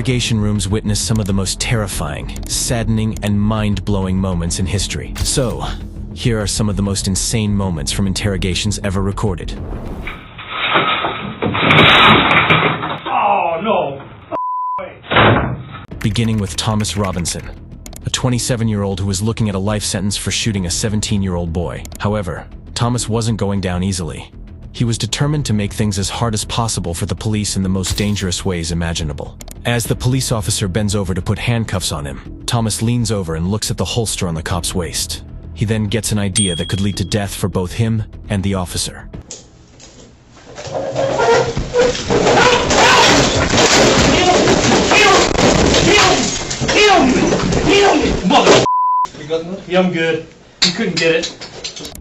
Interrogation rooms witness some of the most terrifying, saddening, and mind-blowing moments in history. So, here are some of the most insane moments from interrogations ever recorded. Oh, no! Beginning with Thomas Robinson, a 27-year-old who was looking at a life sentence for shooting a 17-year-old boy. However, Thomas wasn't going down easily. He was determined to make things as hard as possible for the police in the most dangerous ways imaginable. As the police officer bends over to put handcuffs on him, Thomas leans over and looks at the holster on the cop's waist. He then gets an idea that could lead to death for both him and the officer. Yeah, I'm good. You couldn't get it.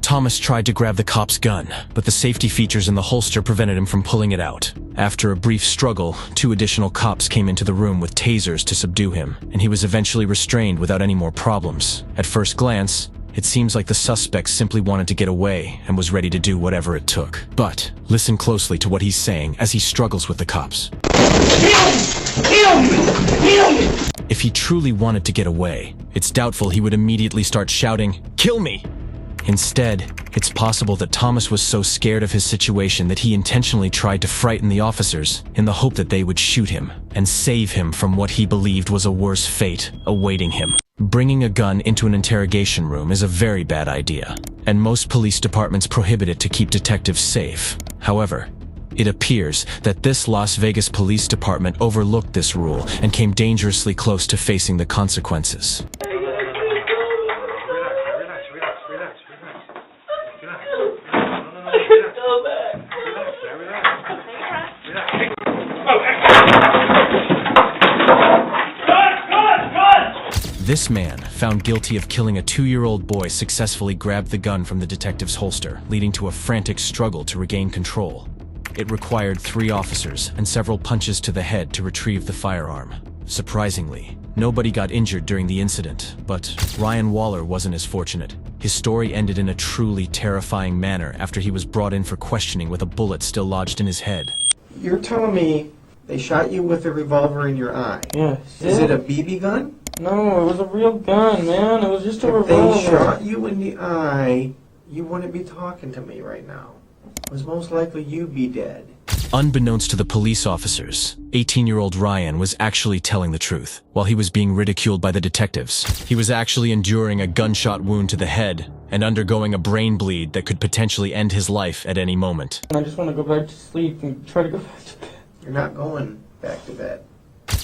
Thomas tried to grab the cop's gun, but the safety features in the holster prevented him from pulling it out. After a brief struggle, 2 additional cops came into the room with tasers to subdue him, and he was eventually restrained without any more problems. At first glance, it seems like the suspect simply wanted to get away and was ready to do whatever it took. But listen closely to what he's saying as he struggles with the cops. If he truly wanted to get away, it's doubtful he would immediately start shouting, "Kill me!" Instead, it's possible that Thomas was so scared of his situation that he intentionally tried to frighten the officers in the hope that they would shoot him and save him from what he believed was a worse fate awaiting him. Bringing a gun into an interrogation room is a very bad idea, and most police departments prohibit it to keep detectives safe. However, it appears that this Las Vegas police department overlooked this rule and came dangerously close to facing the consequences. This man, found guilty of killing a 2-year-old boy, successfully grabbed the gun from the detective's holster, leading to a frantic struggle to regain control. It required 3 officers and several punches to the head to retrieve the firearm. Surprisingly, nobody got injured during the incident, but Ryan Waller wasn't as fortunate. His story ended in a truly terrifying manner after he was brought in for questioning with a bullet still lodged in his head. You're telling me they shot you with a revolver in your eye? Yeah. Is it a BB gun? No, it was a real gun, man. It was just a revolver. If they shot you in the eye, you wouldn't be talking to me right now. It was most likely you'd be dead. Unbeknownst to the police officers, 18-year-old Ryan was actually telling the truth. While he was being ridiculed by the detectives, he was actually enduring a gunshot wound to the head and undergoing a brain bleed that could potentially end his life at any moment. I just want to go back to sleep and try to go back to bed. You're not going back to bed.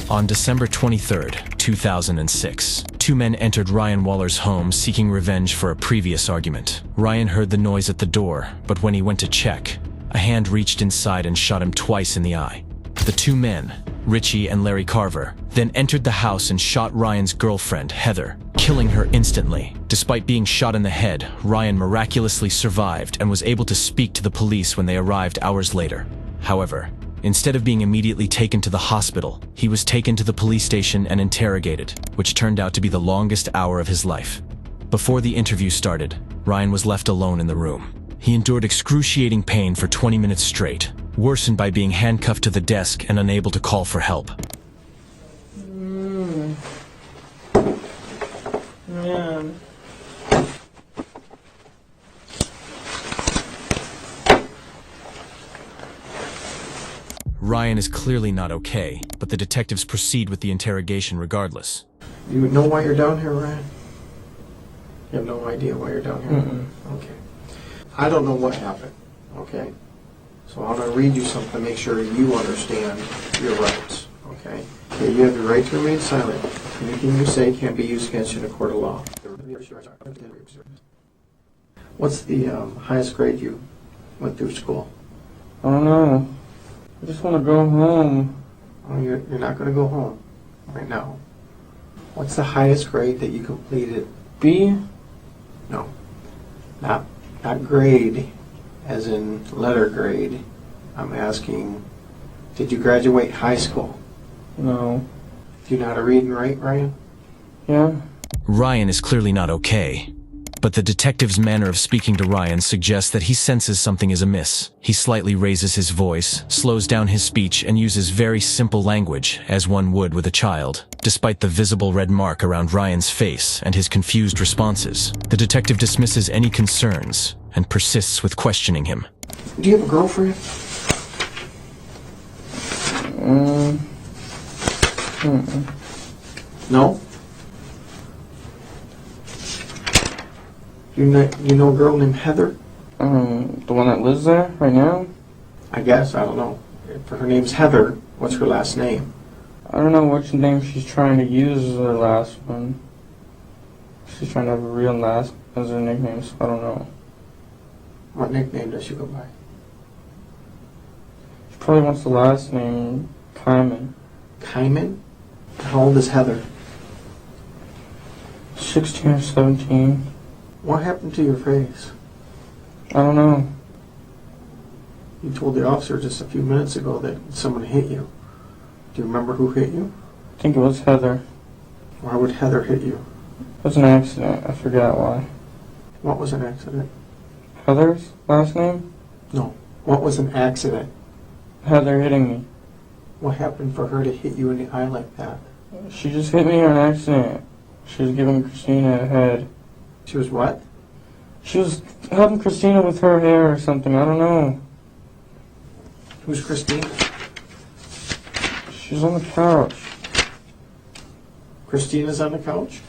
On December 23rd, 2006, 2 men entered Ryan Waller's home seeking revenge for a previous argument. Ryan heard the noise at the door, but when he went to check, a hand reached inside and shot him twice in the eye. The 2 men, Richie and Larry Carver, then entered the house and shot Ryan's girlfriend, Heather, killing her instantly. Despite being shot in the head, Ryan miraculously survived and was able to speak to the police when they arrived hours later. However, instead of being immediately taken to the hospital, he was taken to the police station and interrogated, which turned out to be the longest hour of his life. Before the interview started, Ryan was left alone in the room. He endured excruciating pain for 20 minutes straight, worsened by being handcuffed to the desk and unable to call for help. Man. Ryan is clearly not okay, but the detectives proceed with the interrogation regardless. You know why you're down here, Ryan? You have no idea why you're down here? Okay. I don't know what happened, okay? So I'm going to read you something to make sure you understand your rights, okay? Okay, you have the right to remain silent. Anything you say can't be used against you in a court of law. What's the highest grade you went through school? I don't know. I just want to go home. Oh, you're not going to go home right now. What's the highest grade that you completed? B? No, not grade, as in letter grade. I'm asking, did you graduate high school? No. Do you know how to read and write, Ryan? Yeah? Ryan is clearly not okay. But the detective's manner of speaking to Ryan suggests that he senses something is amiss. He slightly raises his voice, slows down his speech, and uses very simple language, as one would with a child. Despite the visible red mark around Ryan's face and his confused responses, the detective dismisses any concerns and persists with questioning him. Do you have a girlfriend? No? You know a girl named Heather? The one that lives there right now? I guess, I don't know. If her name's Heather, what's her last name? I don't know which name she's trying to use as her last one. She's trying to have a real last as her nickname, so I don't know. What nickname does she go by? She probably wants the last name, Kyman. Kyman? How old is Heather? 16 or 17. What happened to your face? I don't know. You told the officer just a few minutes ago that someone hit you. Do you remember who hit you? I think it was Heather. Why would Heather hit you? It was an accident. I forgot why. What was an accident? Heather's last name? No. What was an accident? Heather hitting me. What happened for her to hit you in the eye like that? She just hit me on accident. She was giving Christina a head. She was what? She was helping Christina with her hair or something. I don't know. Who's Christine? She's on the couch. Christina's on the couch?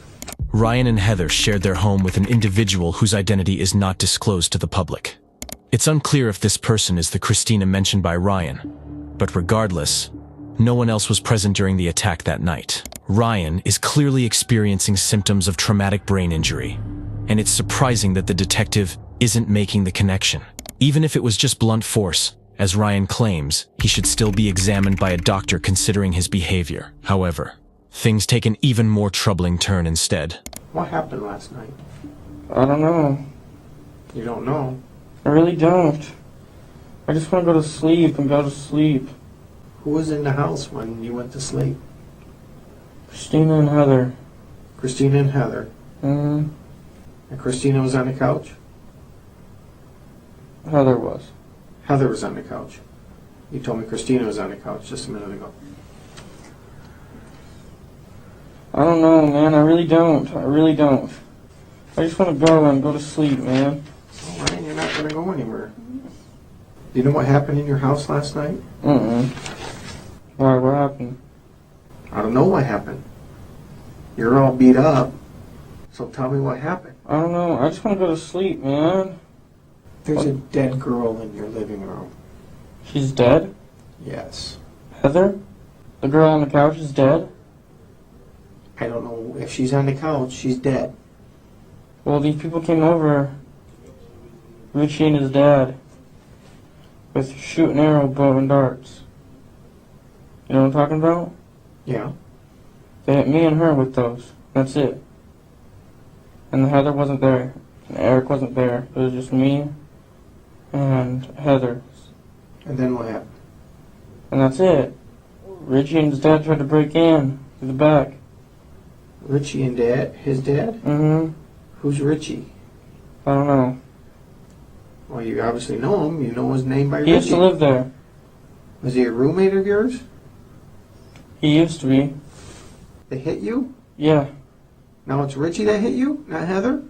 Ryan and Heather shared their home with an individual whose identity is not disclosed to the public. It's unclear if this person is the Christina mentioned by Ryan, but regardless, no one else was present during the attack that night. Ryan is clearly experiencing symptoms of traumatic brain injury, and it's surprising that the detective isn't making the connection. Even if it was just blunt force, as Ryan claims, he should still be examined by a doctor considering his behavior. However, things take an even more troubling turn instead. What happened last night? I don't know. You don't know. I really don't. I just want to go to sleep and go to sleep. Who was in the house when you went to sleep? Christina and Heather. Christina and Heather. Mm-hmm. And Christina was on the couch? Heather was. Heather was on the couch. You told me Christina was on the couch just a minute ago. I don't know, man. I really don't. I really don't. I just want to go and go to sleep, man. All right, you're not going to go anywhere. Do you know what happened in your house last night? Why? What happened? I don't know what happened. You're all beat up, so tell me what happened. I don't know. I just want to go to sleep, man. There's a dead girl in your living room. She's dead? Yes. Heather? The girl on the couch is dead? I don't know if she's on the couch. She's dead. Well, these people came over, Richie and his dad, with shoot and arrow, bow and darts. You know what I'm talking about? Yeah. They hit me and her with those. That's it. And Heather wasn't there. And Eric wasn't there. It was just me and Heather. And then what happened? And that's it. Richie and his dad tried to break in through the back. Richie and Dad? His dad? Mm-hmm. Who's Richie? I don't know. Well, you obviously know him. You know his name by He Richie. used to live there. Was he a roommate of yours? He used to be. They hit you? Yeah. Now it's Richie that hit you, not Heather?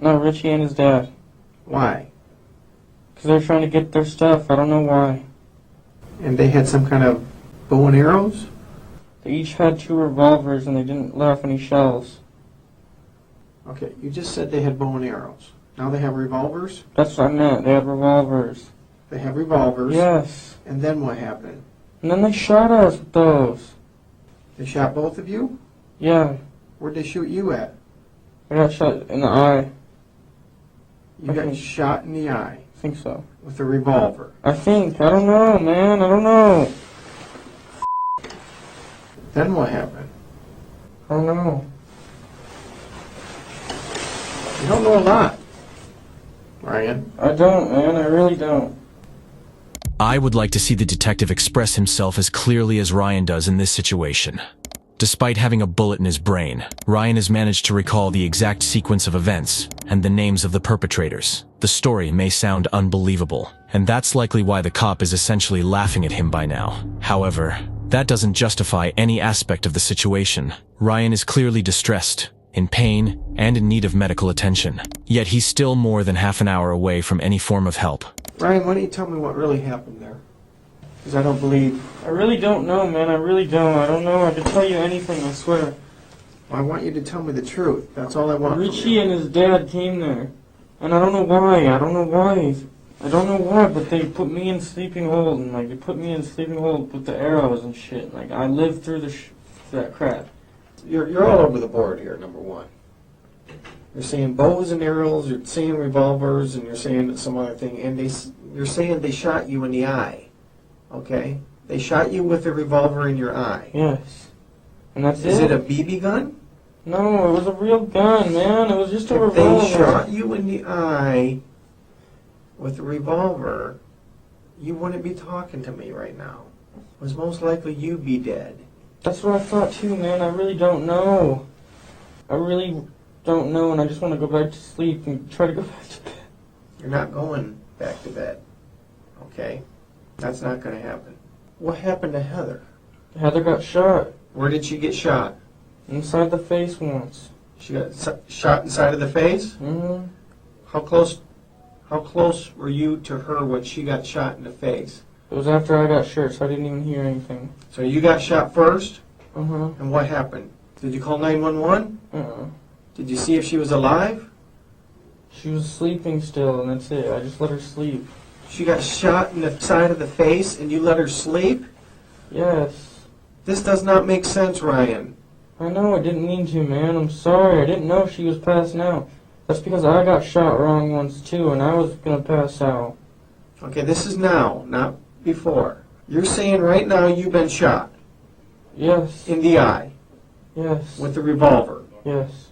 No, Richie and his dad. Why? Because they're trying to get their stuff. I don't know why. And they had some kind of bow and arrows? They each had 2 revolvers and they didn't let off any shells. Okay, you just said they had bow and arrows. Now they have revolvers? That's what I meant. They had revolvers. They have revolvers. Yes. And then what happened? And then they shot us with those. They shot both of you? Yeah. Where'd they shoot you at? I got shot in the eye. You got shot in the eye I think so. with a revolver. I think. I don't know, man. I don't know. Then what happened? I don't know. You don't know a lot, Ryan. I don't, man. I really don't. I would like to see the detective express himself as clearly as Ryan does in this situation. Despite having a bullet in his brain, Ryan has managed to recall the exact sequence of events and the names of the perpetrators. The story may sound unbelievable, and that's likely why the cop is essentially laughing at him by now. However, that doesn't justify any aspect of the situation. Ryan is clearly distressed, in pain, and in need of medical attention. Yet he's still more than half an hour away from any form of help. Ryan, why don't you tell me what really happened there? Because I don't believe... I really don't know, man. I really don't. I don't know. I could tell you anything, I swear. I want you to tell me the truth. That's all I want from Richie you. and his dad came there. And I don't know why. I don't know why, but they put me in sleeping hold, and they put me in sleeping hold with the arrows and shit. I lived through that crap. You're all over the board here, number one. You're saying bows and arrows, you're saying revolvers, and you're saying some other thing, and you're saying they shot you in the eye. Okay? They shot you with a revolver in your eye. Yes. And that's Is it a BB gun? No, it was a real gun, man. It was just a If revolver. they shot you in the eye with a revolver, you wouldn't be talking to me right now. It was most likely you'd be dead. That's what I thought too, man. I really don't know. I really don't know, and I just want to go back to sleep and try to go back to bed. You're not going back to bed. Okay? That's not going to happen. What happened to Heather? Heather got shot Where did she get shot? inside the face once. She got shot inside of the face? Mm-hmm. How close were you to her when she got shot in the face? It was after I got shot, so I didn't even hear anything. So you got shot first, Uh-huh. and what happened? Did you call 911? Uh-uh. Did you see if she was alive? She was sleeping still, and that's it. I just let her sleep. She got shot in the side of the face, and you let her sleep? Yes. This does not make sense, Ryan. I know, I didn't mean to, man. I'm sorry. I didn't know she was passing out. That's because I got shot wrong once, too, and I was gonna pass out. Okay, this is now, not before. You're saying right now you've been shot Yes. in the eye Yes. with a revolver. Yes.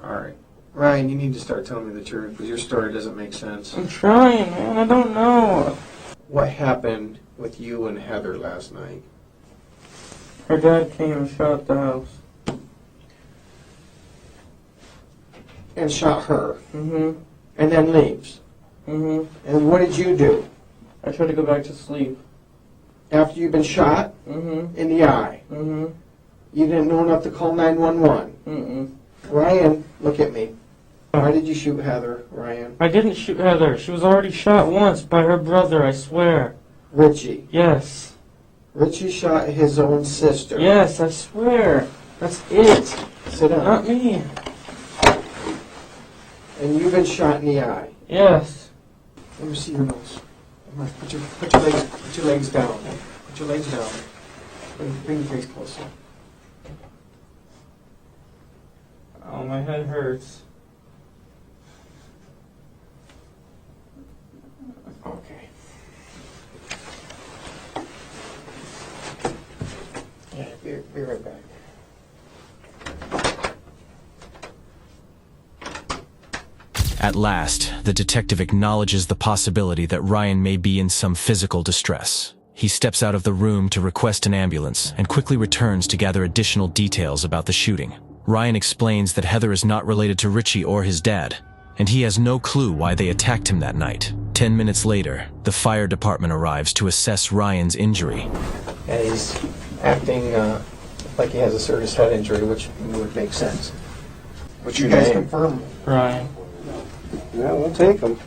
All right. Ryan, you need to start telling me the truth because your story doesn't make sense. I'm trying, man. I don't know. What happened with you and Heather last night? Her dad came and shot the house. And shot her, Mm-hmm. and then leaves. Mm-hmm. And what did you do? I tried to go back to sleep. After you've been shot Mm-hmm. in the eye, Mm-hmm. you didn't know enough to call 911. Mm-mm. Ryan, look at me. Why did you shoot Heather, Ryan? I didn't shoot Heather. She was already shot once by her brother, I swear. Richie. Yes. Richie shot his own sister. Yes, I swear. That's it. Sit down. Not me. And you've been shot in the eye. Yes. Let me see your nose. Come on, put your legs down. Put your legs down. Bring your face closer. Oh, my head hurts. Okay. Yeah, be right back. At last, the detective acknowledges the possibility that Ryan may be in some physical distress. He steps out of the room to request an ambulance and quickly returns to gather additional details about the shooting. Ryan explains that Heather is not related to Richie or his dad, and he has no clue why they attacked him that night. 10 minutes later, the fire department arrives to assess Ryan's injury. And he's acting like he has a serious head injury, which would make sense. What's You your guys name? confirm. Ryan. Yeah, we'll take him.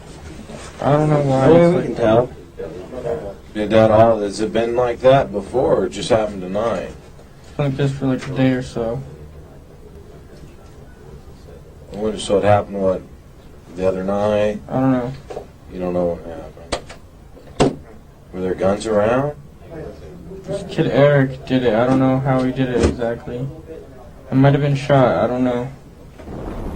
I don't know why. Yeah, it's we like can that. tell. Did that all? Has it been like that before, or it just happened tonight? It's been like this for like a day or so. So it happened what? The other night? I don't know. You don't know what happened. Were there guns around? This kid Eric did it. I don't know how he did it exactly. I might have been shot. I don't know.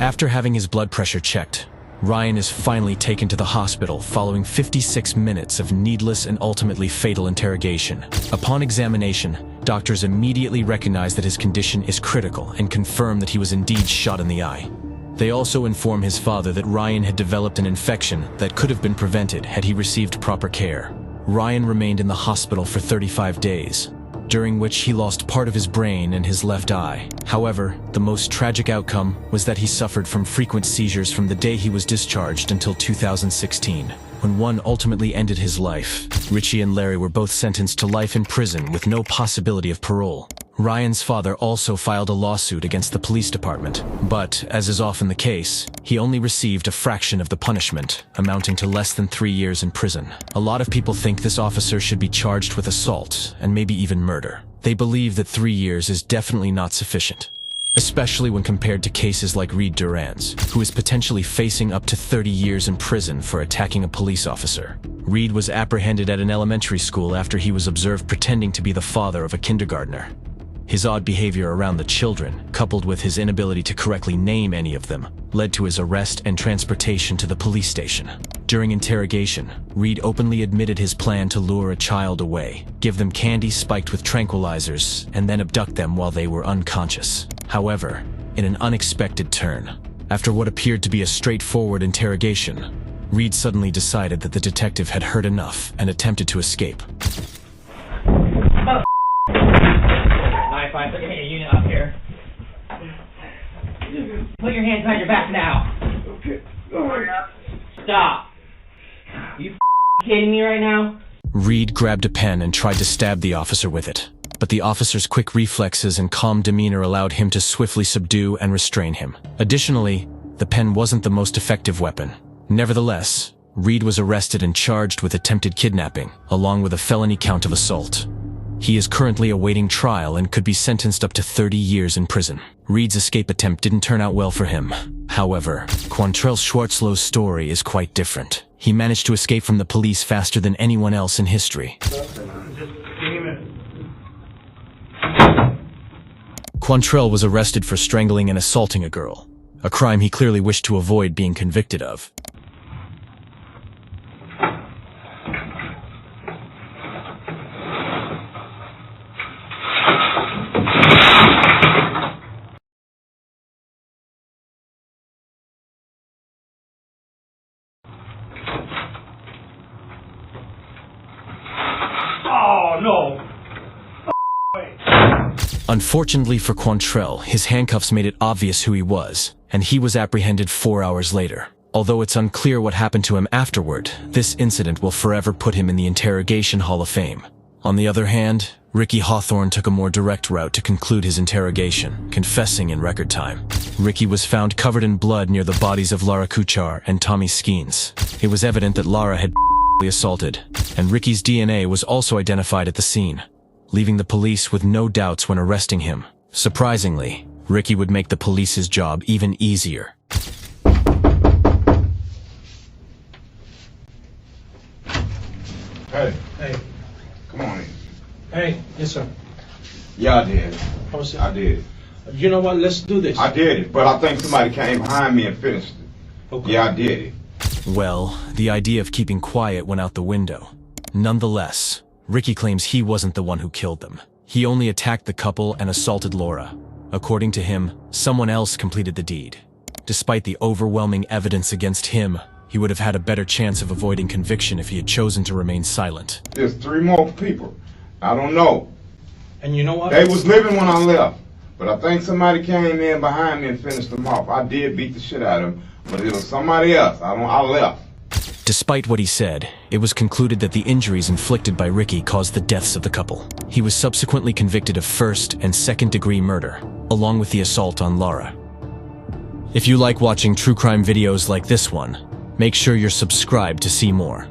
After having his blood pressure checked, Ryan is finally taken to the hospital following 56 minutes of needless and ultimately fatal interrogation. Upon examination, doctors immediately recognize that his condition is critical and confirm that he was indeed shot in the eye. They also inform his father that Ryan had developed an infection that could have been prevented had he received proper care. Ryan remained in the hospital for 35 days. during which he lost part of his brain and his left eye. However, the most tragic outcome was that he suffered from frequent seizures from the day he was discharged until 2016, when one ultimately ended his life. Richie and Larry were both sentenced to life in prison with no possibility of parole. Ryan's father also filed a lawsuit against the police department, but, as is often the case, he only received a fraction of the punishment, amounting to less than 3 years in prison. A lot of people think this officer should be charged with assault, and maybe even murder. They believe that 3 years is definitely not sufficient, especially when compared to cases like Reed Duran's, who is potentially facing up to 30 years in prison for attacking a police officer. Reed was apprehended at an elementary school after he was observed pretending to be the father of a kindergartner. His odd behavior around the children, coupled with his inability to correctly name any of them, led to his arrest and transportation to the police station. During interrogation, Reed openly admitted his plan to lure a child away, give them candy spiked with tranquilizers, and then abduct them while they were unconscious. However, in an unexpected turn, after what appeared to be a straightforward interrogation, Reed suddenly decided that the detective had heard enough and attempted to escape. 9-5, they're gonna get a unit up here. Put your hands behind your back now. Okay. Stop. You kidding me right now? Reed grabbed a pen and tried to stab the officer with it, but the officer's quick reflexes and calm demeanor allowed him to swiftly subdue and restrain him. Additionally, the pen wasn't the most effective weapon. Nevertheless, Reed was arrested and charged with attempted kidnapping, along with a felony count of assault. He is currently awaiting trial and could be sentenced up to 30 years in prison. Reed's escape attempt didn't turn out well for him. However, Quantrell Schwartzlow's story is quite different. He managed to escape from the police faster than anyone else in history. Quantrell was arrested for strangling and assaulting a girl, a crime he clearly wished to avoid being convicted of. Oh, no. Unfortunately for Quantrell, his handcuffs made it obvious who he was, and he was apprehended 4 hours later. Although it's unclear what happened to him afterward, this incident will forever put him in the Interrogation Hall of Fame. On the other hand, Ricky Hawthorne took a more direct route to conclude his interrogation, confessing in record time. Ricky was found covered in blood near the bodies of Lara Kuchar and Tommy Skeens. It was evident that Lara had assaulted, and Ricky's DNA was also identified at the scene, leaving the police with no doubts when arresting him. Surprisingly, Ricky would make the police's job even easier. Hey, Hey. come on in. Hey, yes, sir. Yeah, I did. How was it? I did. You know what? Let's do this. I did it, but I think somebody came behind me and finished it. Okay. Yeah, I did it. Well, the idea of keeping quiet went out the window. Nonetheless, Ricky claims he wasn't the one who killed them. He only attacked the couple and assaulted Laura. According to him, someone else completed the deed. Despite the overwhelming evidence against him, he would have had a better chance of avoiding conviction if he had chosen to remain silent. There's 3 more people. I don't know. And you know what? They was living when I left, but I think somebody came in behind me and finished them off. I did beat the shit out of them, but it was somebody else. I left. Despite what he said, it was concluded that the injuries inflicted by Ricky caused the deaths of the couple. He was subsequently convicted of first and second-degree murder, along with the assault on Laura. If you like watching true crime videos like this one, make sure you're subscribed to see more.